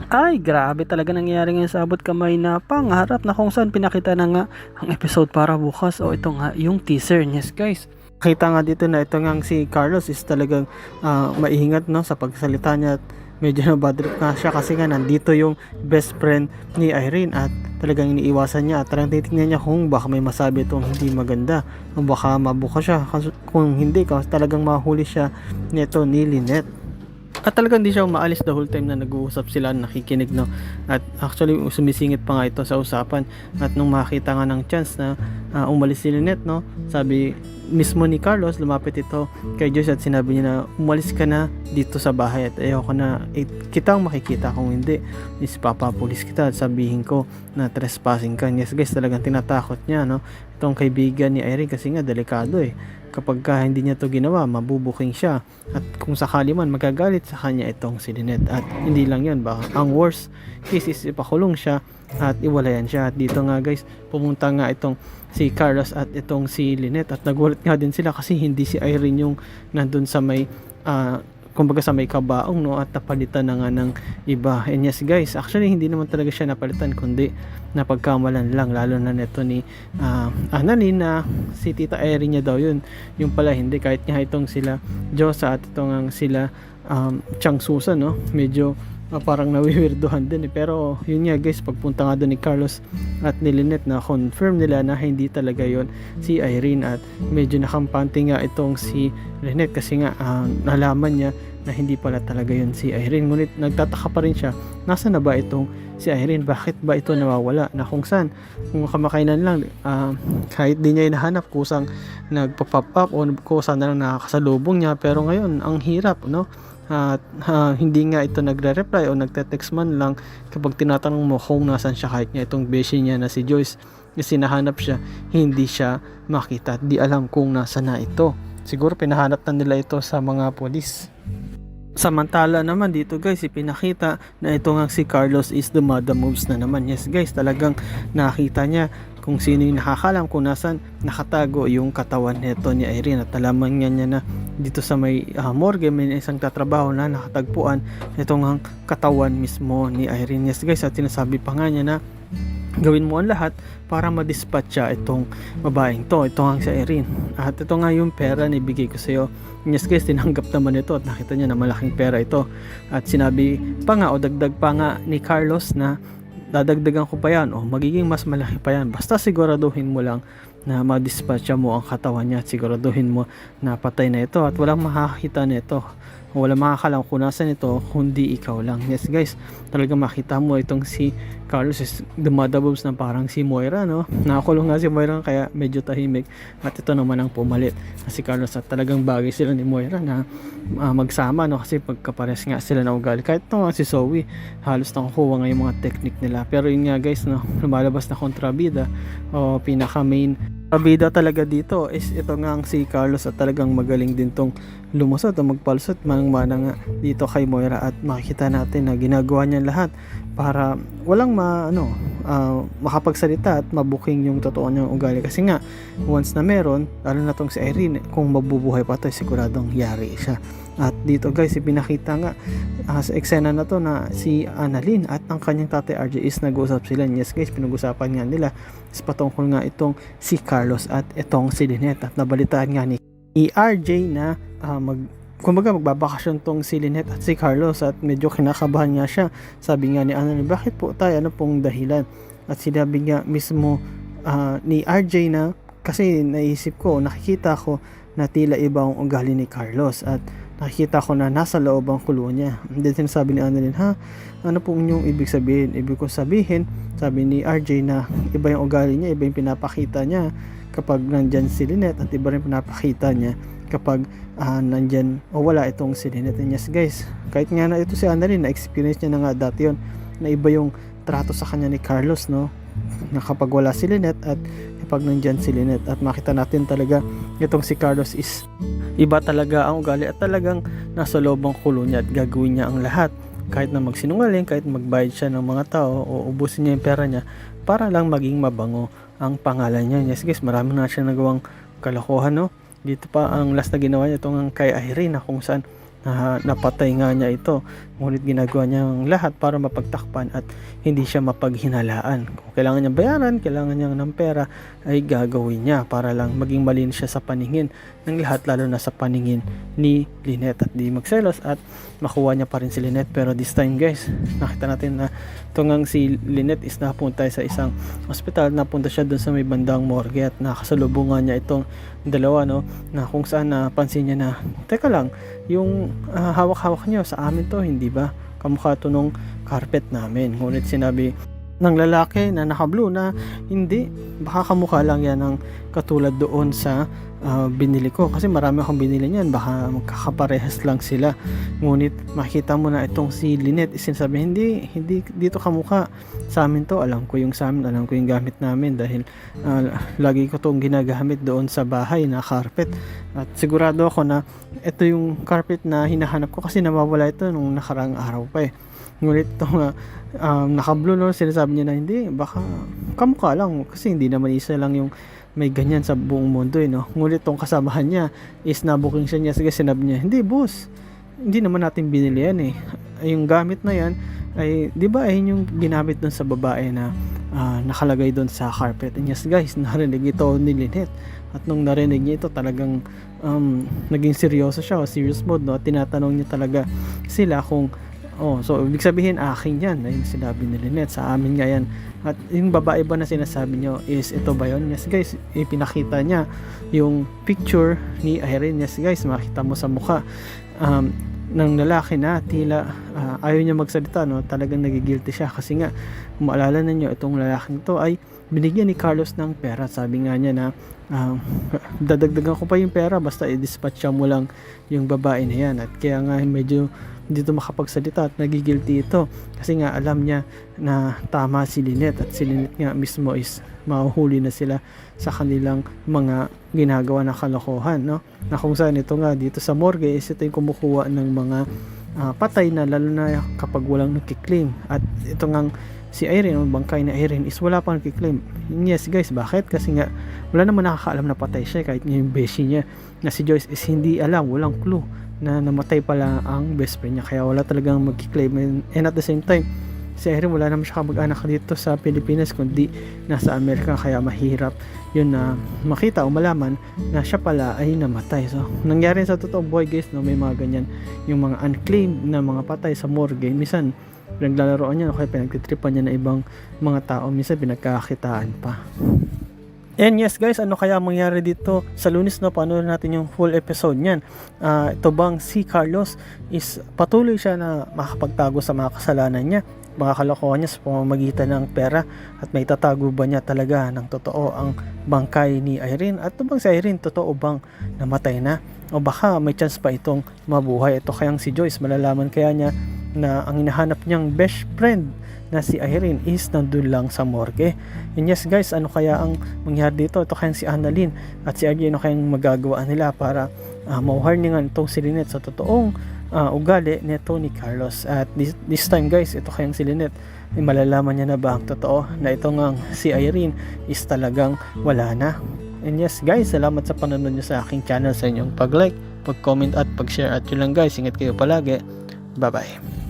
Ay, grabe talaga nangyayari ngayon sa abot kamay na pangarap na kung saan pinakita na nga ang episode para bukas o ito nga yung teaser. Yes guys, kita nga dito na ito nga si Carlos is talagang maingat no sa pagsalita niya at medyo na bad trip nga siya kasi nga nandito yung best friend ni Irene at talagang iniiwasan niya at talagang titignan niya kung baka may masabi itong hindi maganda o baka mabuka siya kung hindi talagang mahuli siya nito ni Lynette. At talagang hindi siya umaalis the whole time na nag-uusap sila, nakikinig no. At actually sumisingit pa nga ito sa usapan at nung makita nga ng chance na umalis si Lynette no, sabi mismo ni Carlos, lumapit ito kay Joyce at sinabi niya na umalis ka na dito sa bahay at ayoko na kitang makikita, kung hindi is papapulis kita at sabihin ko na trespassing ka. Yes guys, talagang tinatakot niya no itong kaibigan ni Irene kasi nga delikado kapag hindi niya to ginawa, mabubuking siya at kung sakali man magagalit sa kanya itong si Lynette. At hindi lang yun, ang worst case is ipakulong siya at iwalayan siya. At dito nga guys, pumunta nga itong si Carlos at itong si Lynette at nagulat nga din sila kasi hindi si Irene yung nandun sa may kumbaga sa may kabaong no, at napalitan na nga ng iba. And yes guys, actually hindi naman talaga siya napalitan kundi napagkamalan lang, lalo na neto ni Annalyn na si Tita Irene niya daw yun, yung pala hindi. Kahit nga itong sila Josa at itong sila Chang Susan no, medyo parang nawiwirduhan din pero yun nga guys, pagpunta nga doon ni Carlos at ni Lynette na confirm nila na hindi talaga yon si Irene at medyo nakampante nga itong si Lynette kasi nga nalaman niya na hindi pala talaga yon si Irene. Ngunit nagtataka pa rin siya, nasa na ba itong si Irene, bakit ba ito nawawala, na kung saan kung kamakainan lang kahit di niya hinahanap kusang nagpa-pop up o kusang na lang nakakasalubong niya, pero ngayon ang hirap no. At hindi nga ito nagre-reply o nagte-text man lang kapag tinatanong mo kung nasan siya, kahit nga itong beshi niya na si Joyce kasi nahanap siya, hindi siya makita at di alam kung nasa na ito. Siguro pinahanap na nila ito sa mga polis. Samantala naman dito guys, ipinakita na ito nga si Carlos is the madam moves na naman. Yes guys, talagang nakita niya kung sino yung nakakalam kung nasan nakatago yung katawan nito ni Irene at alaman niya na dito sa may morgue may isang tatrabaho na nakatagpuan itong katawan mismo ni Irene. Yes guys, at sinasabi pa nga niya na gawin mo ang lahat para ma-dispatch siya itong babaeng to, ito nga si Irene. At ito nga yung pera na ibigay ko sa iyo. Yes guys, tinanggap naman ito at nakita niya na malaking pera ito. At sinabi pa nga o dagdag pa nga ni Carlos na dadagdagan ko pa yan o magiging mas malaki pa yan, basta siguraduhin mo lang na ma-dispatch mo ang katawan niya at siguraduhin mo na patay na ito at walang makakita nito o walang makakalam kung nasan ito kundi ikaw lang. Yes guys, talaga makita mo itong si Carlos is dumadabobs na parang si Moira no, nakakulong nga si Moira kaya medyo tahimik at ito naman ang pumalit na si Carlos at talagang bagay sila ni Moira na magsama no, kasi pagkapares nga sila na ugali. Kahit ito nga si Zoe halos nakukuha nga yung mga technique nila, pero yun nga guys no, lumalabas na kontrabida o pinaka main pabida talaga dito is ito nga ang si Carlos at talagang magaling din tong lumusot o magpalusot manang-mana nga dito kay Moira at makikita natin na ginagawa niya lahat para walang makapagsalita at mabuking yung totoo niyang ugali kasi nga once na meron, lalo na tong si Irene, kung mabubuhay pa to siguradong yari siya. At dito guys, ipinakita nga sa eksena na to na si Annalyn at ang kanyang tatay RJ is nag-uusap sila. Yes guys, pinag-usapan nga nila is patungkol nga itong si Carlos at itong si Lynette at nabalitaan nga ni RJ na kumbaga magbabakasyon tong si Lynette at si Carlos at medyo kinakabahan nga siya. Sabi nga ni Annalyn, bakit po tayo, ano pong dahilan? At sinabi nga mismo ni RJ na kasi naisip ko, nakikita ko na tila iba ang ugali ni Carlos at nakikita ko na nasa loob ang kulo niya. And then sinasabi ni Annalyn, ano po inyong ibig sabihin? Ibig ko sabihin, sabi ni RJ na iba yung ugali niya, iba yung pinapakita niya kapag nandyan si Lynette at iba rin pinapakita niya kapag nandyan o wala itong si Lynette. And yes guys, kahit nga na ito si Annalyn, na-experience niya na nga dati yun na iba yung trato sa kanya ni Carlos no, na kapag wala si Lynette at kapag nandyan si Lynette. At makita natin talaga itong si Carlos is iba talaga ang ugali at talagang nasa loob ang kulo niya at gagawin niya ang lahat kahit na magsinungaling, kahit magbayad siya ng mga tao o ubusin niya yung pera niya para lang maging mabango ang pangalan niya. Yes guys, marami na siya nagawang kalokohan no. Dito pa ang last na ginawa niya itong kay Irene na kung saan napatay nga niya ito Ngunit ginagawa niya ang lahat para mapagtakpan at hindi siya mapaghinalaan. Kung kailangan niyang bayaran, kailangan niyang ng pera, ay gagawin niya para lang maging malinis siya sa paningin ng lahat, lalo na sa paningin ni Lynette, at di magselos at makuha niya pa rin si Lynette. Pero this time guys, nakita natin na tungang si Lynette is napunta sa isang ospital. Napunta siya dun sa may bandang morgue at nakasalubungan niya itong dalawa, no, na kung saan napansin niya na teka lang, yung hawak-hawak niyo sa amin to, hindi ba kamukha to nung carpet namin? Ngunit sinabi ng lalaki na naka-blue na hindi, baka kamukha lang yan ng katulad doon sa binili ko, kasi marami akong binili niyan, baka magkakaparehas lang sila. Ngunit makita mo na itong si Lynette sinasabi, hindi dito kamukha sa amin to, alam ko yung sa amin, alam ko yung gamit namin dahil lagi ko tong ginagamit doon sa bahay na carpet, at sigurado ako na ito yung carpet na hinahanap ko kasi nawawala ito nung nakaraang araw pa eh. Ngunit itong naka-blue, no, sinasabi niya na hindi, baka kamukha lang kasi hindi naman isa lang yung may ganyan sa buong mundo eh, no? Ngunit tong kasamahan niya is nabuking siya niya, sige, sinabi niya, hindi boss, hindi naman natin binili yan eh, yung gamit na yan ay, di ba, ayun yung ginamit dun sa babae na nakalagay dun sa carpet. And yes guys, narinig ito ni Lynette, at nung narinig niya ito, talagang naging seryoso siya, o serious mode, no? At tinatanong niya talaga sila kung so ibig sabihin akin yan, ayun sinabi ni Lynette, sa amin nga yan. At yung babae ba na sinasabi nyo is ito ba yun? Yes guys, ipinakita niya yung picture ni Irene. Yes guys, makita mo sa mukha ng lalaki na tila ayaw niya magsalita, no? Talagang nagigilty siya kasi nga, kung maalala ninyo, itong lalaking to ay binigyan ni Carlos ng pera. Sabi nga niya na dadagdagan ko pa yung pera basta i-dispatch mo lang yung babae na yan. At kaya nga medyo dito makapagsalita at nagigilty ito kasi nga alam niya na tama si Lynette, at si Lynette nga mismo is mahuhuli na sila sa kanilang mga ginagawa na kalokohan, no? Na kung saan ito nga dito sa morgue is ito yung kumukuha ng mga patay na, lalo na kapag walang nakiklaim. At ito nga si Irene, o bangkay na Irene, is wala pang nakiklaim. Yes guys, bakit? Kasi nga wala naman nakakaalam na patay siya, kahit yung beshi niya na si Joyce is hindi alam, walang clue na namatay pala ang best friend niya, kaya wala talagang mag-claim. And at the same time, si Irene wala naman siya kamag-anak dito sa Pilipinas kundi nasa Amerika, kaya mahirap yun na makita o malaman na siya pala ay namatay. So nangyari sa totoong buhay guys, no, may mga ganyan, yung mga unclaimed na mga patay sa morgue, minsan pinaglalaroan niya, o kaya pinagtitripan niya na ibang mga tao, minsan pinagkakakitaan pa. And yes guys, ano kaya mangyari dito sa Lunes, no? Paano natin yung full episode niyan? Ito bang si Carlos is patuloy siya na makakapagtago sa mga kasalanan niya, mga kalokohan niya sa pamamagitan ng pera, at may tatago ba niya talaga ng totoo ang bangkay ni Irene? At ito bang si Irene totoo bang namatay na, o baka may chance pa itong mabuhay? Ito kayang si Joyce, malalaman kaya niya na ang hinahanap niyang best friend na si Irene is nandun lang sa morgue? And yes guys, ano kaya ang mangyari dito? Ito kayang si Annalyn at si RJ, ano kayang magagawa nila para mauharningan itong si Lynette sa totoong ugali nito ni Carlos? At this time guys, ito kayang si Lynette, ay malalaman niya na ba ang totoo na ito ngang si Irene is talagang wala na? And yes guys, salamat sa panonood niyo sa aking channel, sa inyong pag-like, pag-comment at pag-share. At yun lang guys, ingat kayo palagi, bye bye.